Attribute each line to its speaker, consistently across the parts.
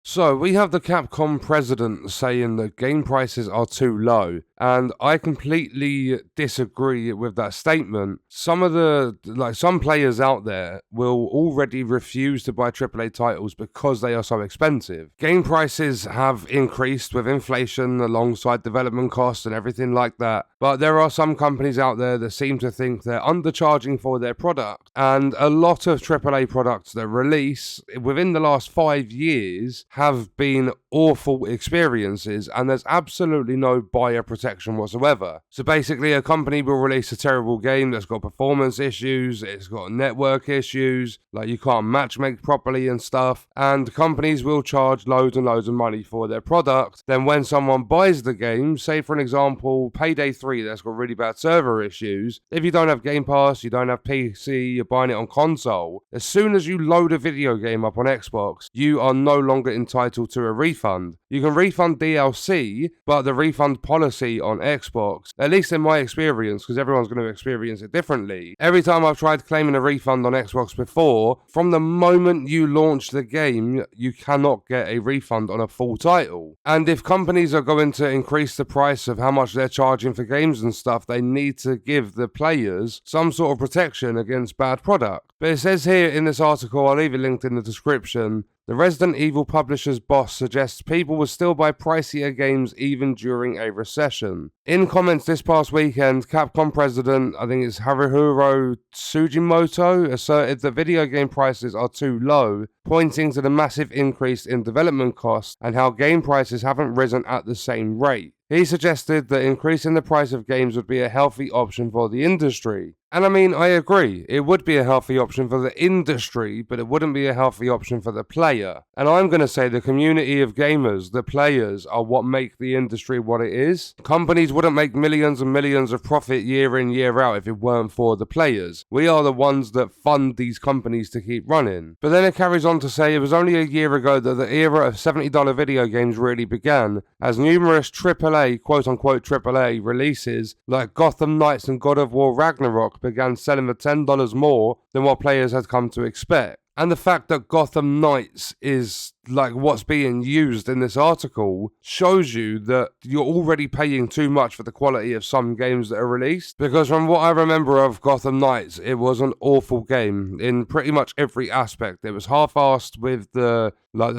Speaker 1: So, we have the Capcom President saying that game prices are too low, and I completely disagree with that statement. Some players out there will already refuse to buy AAA titles because they are so expensive. Game prices have increased with inflation alongside development costs and everything like that, but there are some companies out there that seem to think they're undercharging for their product, and a lot of AAA products that release within the last 5 years have been awful experiences, and there's absolutely no buyer protection whatsoever. So basically, a company will release a terrible game that's got performance issues, it's got network issues, like you can't matchmake properly and stuff, and companies will charge loads and loads of money for their product. Then when someone buys the game, say for an example, Payday 3 that's got really bad server issues, if you don't have Game Pass, you don't have PC, you're buying it on console, as soon as you load a video game up on Xbox, you are no longer entitled to a refund. You can refund DLC, but the refund policy on Xbox, at least in my experience, because everyone's going to experience it differently, every time I've tried claiming a refund on Xbox before, from the moment you launch the game, you cannot get a refund on a full title. And if companies are going to increase the price of how much they're charging for games and stuff, they need to give the players some sort of protection against bad product. But it says here in this article, I'll leave it linked in the description, the Resident Evil publisher's boss suggests people will still buy pricier games even during a recession. In comments this past weekend, Capcom President, I think it's Haruhiro Tsujimoto, asserted that video game prices are too low, pointing to the massive increase in development costs and how game prices haven't risen at the same rate. He suggested that increasing the price of games would be a healthy option for the industry. And I mean, I agree, it would be a healthy option for the industry, but it wouldn't be a healthy option for the player. And I'm going to say the community of gamers, the players, are what make the industry what it is. Companies wouldn't make millions and millions of profit year in, year out if it weren't for the players. We are the ones that fund these companies to keep running. But then it carries on to say it was only a year ago that the era of $70 video games really began, as numerous AAA, quote-unquote AAA, releases like Gotham Knights and God of War Ragnarok began selling for $10 more than what players had come to expect. And the fact that Gotham Knights is like what's being used in this article shows you that you're already paying too much for the quality of some games that are released. Because from what I remember of Gotham Knights, it was an awful game in pretty much every aspect. It was half-assed with the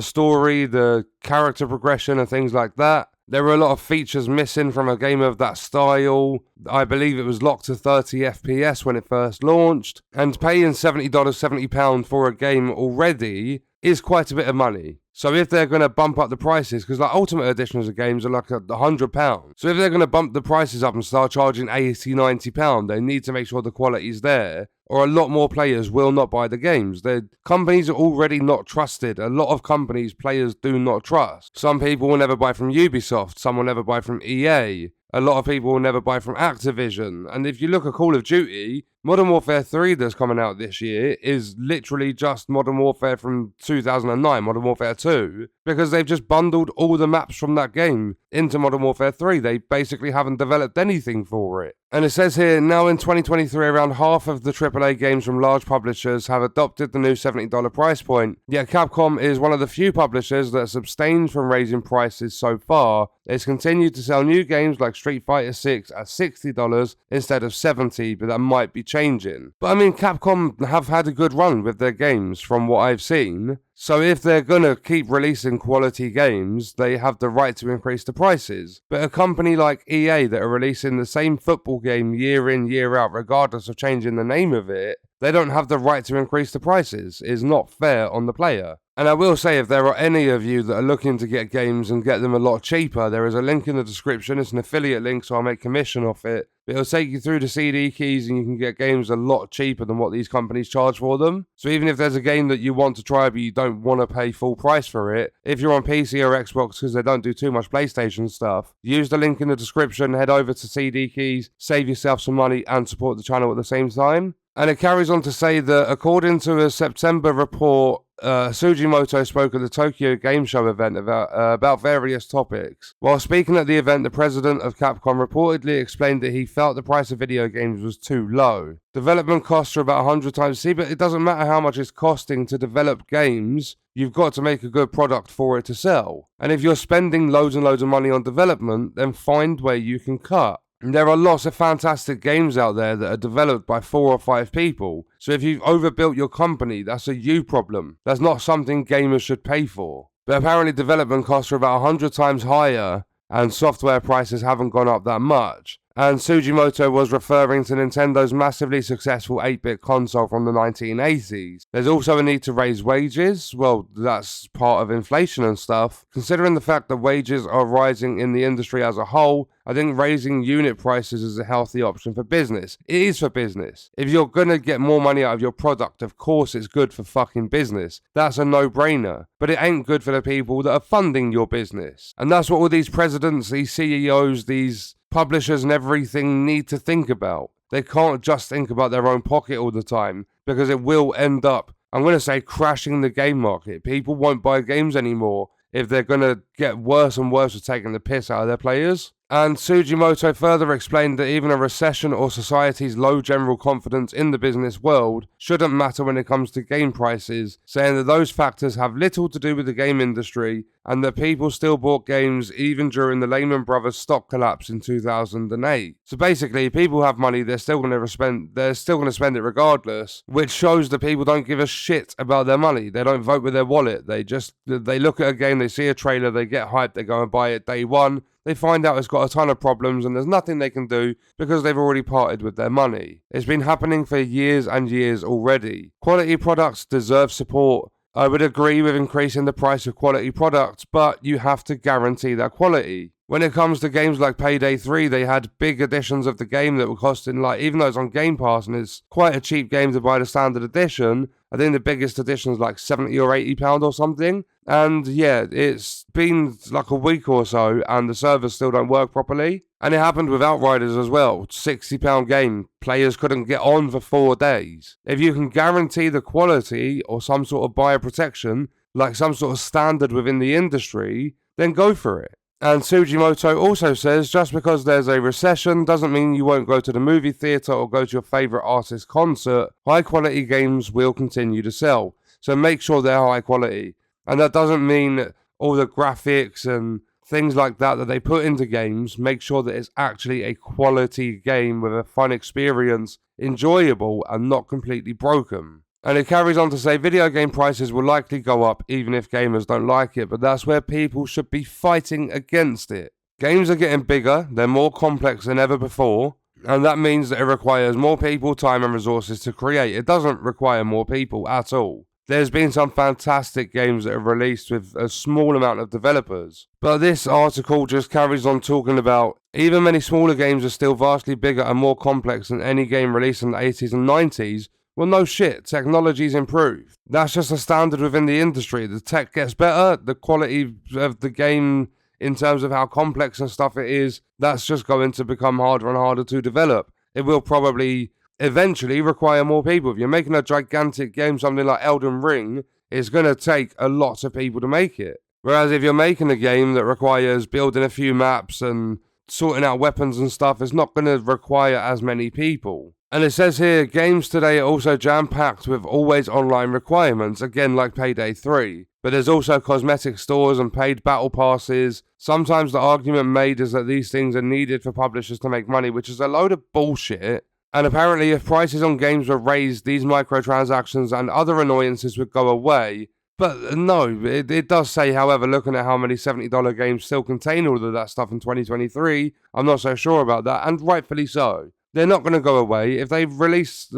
Speaker 1: story, the character progression and things like that. There were a lot of features missing from a game of that style. I believe it was locked to 30 FPS when it first launched. And paying $70, £70 for a game already is quite a bit of money. So if they're going to bump up the prices, because like Ultimate Editions of games are like £100. So if they're going to bump the prices up and start charging £80, £90, they need to make sure the quality's there, or a lot more players will not buy the games. The companies are already not trusted. A lot of companies players do not trust. Some people will never buy from Ubisoft, some will never buy from EA. A lot of people will never buy from Activision. And if you look at Call of Duty, Modern Warfare 3 that's coming out this year is literally just Modern Warfare from 2009, Modern Warfare 2, because they've just bundled all the maps from that game into Modern Warfare 3. They basically haven't developed anything for it. And it says here, now in 2023, around half of the AAA games from large publishers have adopted the new $70 price point. Yet Capcom is one of the few publishers that has abstained from raising prices so far. It's continued to sell new games like Street Fighter 6 at $60 instead of $70, but that might be changing. But I mean, Capcom have had a good run with their games from what I've seen. So if they're going to keep releasing quality games, they have the right to increase the prices. But a company like EA that are releasing the same football game year in, year out, regardless of changing the name of it, they don't have the right to increase the prices. It's not fair on the player. And I will say, if there are any of you that are looking to get games and get them a lot cheaper, there is a link in the description. It's an affiliate link, so I'll make commission off it. It'll take you through the CD keys and you can get games a lot cheaper than what these companies charge for them. So even if there's a game that you want to try but you don't want to pay full price for it, if you're on PC or Xbox, because they don't do too much PlayStation stuff, use the link in the description, head over to CD keys, save yourself some money and support the channel at the same time. And it carries on to say that according to a September report Sugimoto spoke at the Tokyo Game Show event about various topics. While speaking at the event, the president of Capcom reportedly explained that he felt the price of video games was too low. Development costs are about 100 times. See, but it doesn't matter how much it's costing to develop games. You've got to make a good product for it to sell. And if you're spending loads and loads of money on development, then find where you can cut. There are lots of fantastic games out there that are developed by 4 or 5 people. So if you've overbuilt your company, that's a you problem. That's not something gamers should pay for. But apparently development costs are about 100 times higher and software prices haven't gone up that much. And Sugimoto was referring to Nintendo's massively successful 8-bit console from the 1980s. There's also a need to raise wages. Well, that's part of inflation and stuff. Considering the fact that wages are rising in the industry as a whole, I think raising unit prices is a healthy option for business. It is for business. If you're gonna get more money out of your product, of course it's good for fucking business. That's a no-brainer. But it ain't good for the people that are funding your business. And that's what all these presidents, these CEOs, these publishers and everything need to think about. They can't just think about their own pocket all the time, because it will end up, I'm going to say, crashing the game market. People won't buy games anymore if they're going to get worse and worse with taking the piss out of their players. And Sugimoto further explained that even a recession or society's low general confidence in the business world shouldn't matter when it comes to game prices, saying that those factors have little to do with the game industry and that people still bought games even during the Lehman Brothers stock collapse in 2008. So basically, people have money, they're still going to spend it regardless, which shows that people don't give a shit about their money. They don't vote with their wallet. They look at a game, they see a trailer, they get hyped, they go and buy it day one. They find out it's got a ton of problems and there's nothing they can do because they've already parted with their money. It's been happening for years and years already. Quality products deserve support. I would agree with increasing the price of quality products, but you have to guarantee that quality. When it comes to games like Payday 3, they had big editions of the game that were costing, even though it's on Game Pass and it's quite a cheap game to buy the standard edition, I think the biggest edition is like £70 or £80 or something. And yeah, it's been like a week or so and the servers still don't work properly. And it happened with Outriders as well. £60 game. Players couldn't get on for 4 days. If you can guarantee the quality or some sort of buyer protection, like some sort of standard within the industry, then go for it. And Sugimoto also says just because there's a recession doesn't mean you won't go to the movie theatre or go to your favourite artist's concert. High quality games will continue to sell. So make sure they're high quality. And that doesn't mean all the graphics and things like that they put into games. Make sure that it's actually a quality game with a fun experience, enjoyable and not completely broken. And it carries on to say video game prices will likely go up even if gamers don't like it, but that's where people should be fighting against it. Games are getting bigger, they're more complex than ever before, and that means that it requires more people, time and resources to create. It doesn't require more people at all. There's been some fantastic games that have released with a small amount of developers. But this article just carries on talking about even many smaller games are still vastly bigger and more complex than any game released in the 80s and 90s. Well, no shit, technology's improved. That's just a standard within the industry. The tech gets better, the quality of the game in terms of how complex and stuff it is, that's just going to become harder and harder to develop. It will probably eventually require more people. If you're making a gigantic game, something like Elden Ring, it's going to take a lot of people to make it. Whereas if you're making a game that requires building a few maps and sorting out weapons and stuff, it's not going to require as many people. And it says here, games today are also jam-packed with always online requirements, again like Payday 3. But there's also cosmetic stores and paid battle passes. Sometimes the argument made is that these things are needed for publishers to make money, which is a load of bullshit. And apparently if prices on games were raised, these microtransactions and other annoyances would go away. But no, it does say, however, looking at how many $70 games still contain all of that stuff in 2023, I'm not so sure about that, and rightfully so. They're not going to go away. If they release,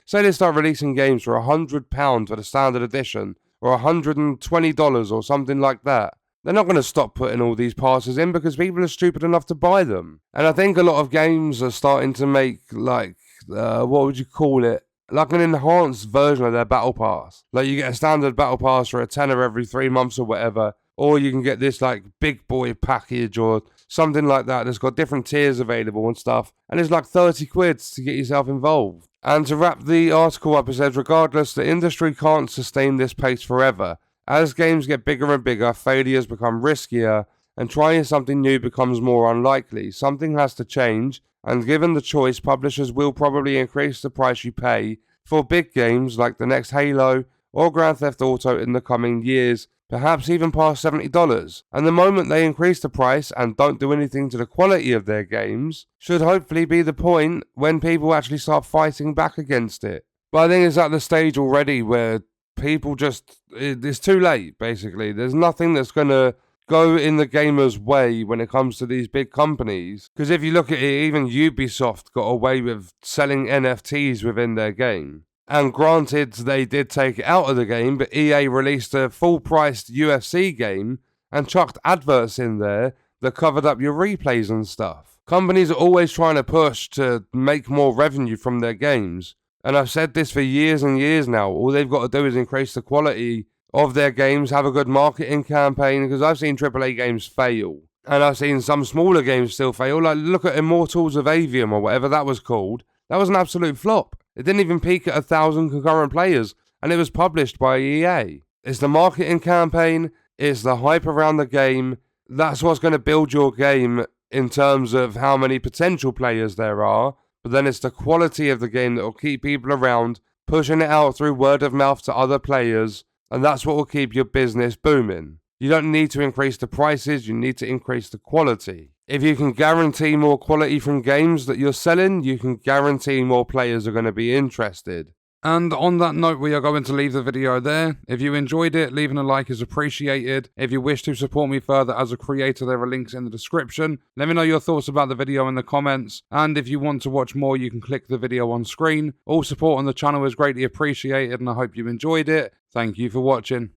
Speaker 1: say they start releasing games for £100 for the standard edition, or $120 or something like that, they're not going to stop putting all these passes in because people are stupid enough to buy them. And I think a lot of games are starting to make, what would you call it? Like an enhanced version of their battle pass. Like you get a standard battle pass for a tenner every 3 months or whatever, or you can get this big boy package or something like that that's got different tiers available and stuff, and it's like 30 quid to get yourself involved. And to wrap the article up, it says, regardless, the industry can't sustain this pace forever. As games get bigger and bigger, failures become riskier, and trying something new becomes more unlikely. Something has to change, and given the choice, publishers will probably increase the price you pay for big games like the next Halo or Grand Theft Auto in the coming years, perhaps even past $70. And the moment they increase the price and don't do anything to the quality of their games should hopefully be the point when people actually start fighting back against it. But I think it's at the stage already where people it's too late, basically. There's nothing that's going to go in the gamer's way when it comes to these big companies. Because if you look at it, even Ubisoft got away with selling NFTs within their game. And granted, they did take it out of the game, but EA released a full-priced UFC game and chucked adverts in there that covered up your replays and stuff. Companies are always trying to push to make more revenue from their games. And I've said this for years and years now. All they've got to do is increase the quality of their games, have a good marketing campaign, because I've seen AAA games fail. And I've seen some smaller games still fail. Like, look at Immortals of Avium or whatever that was called. That was an absolute flop. It didn't even peak at 1,000 concurrent players, and it was published by EA. It's the marketing campaign, it's the hype around the game. That's what's going to build your game in terms of how many potential players there are. But then it's the quality of the game that will keep people around, pushing it out through word of mouth to other players, and that's what will keep your business booming. You don't need to increase the prices, you need to increase the quality. If you can guarantee more quality from games that you're selling, you can guarantee more players are going to be interested. And on that note, we are going to leave the video there. If you enjoyed it, leaving a like is appreciated. If you wish to support me further as a creator, there are links in the description. Let me know your thoughts about the video in the comments. And if you want to watch more, you can click the video on screen. All support on the channel is greatly appreciated, and I hope you enjoyed it. Thank you for watching.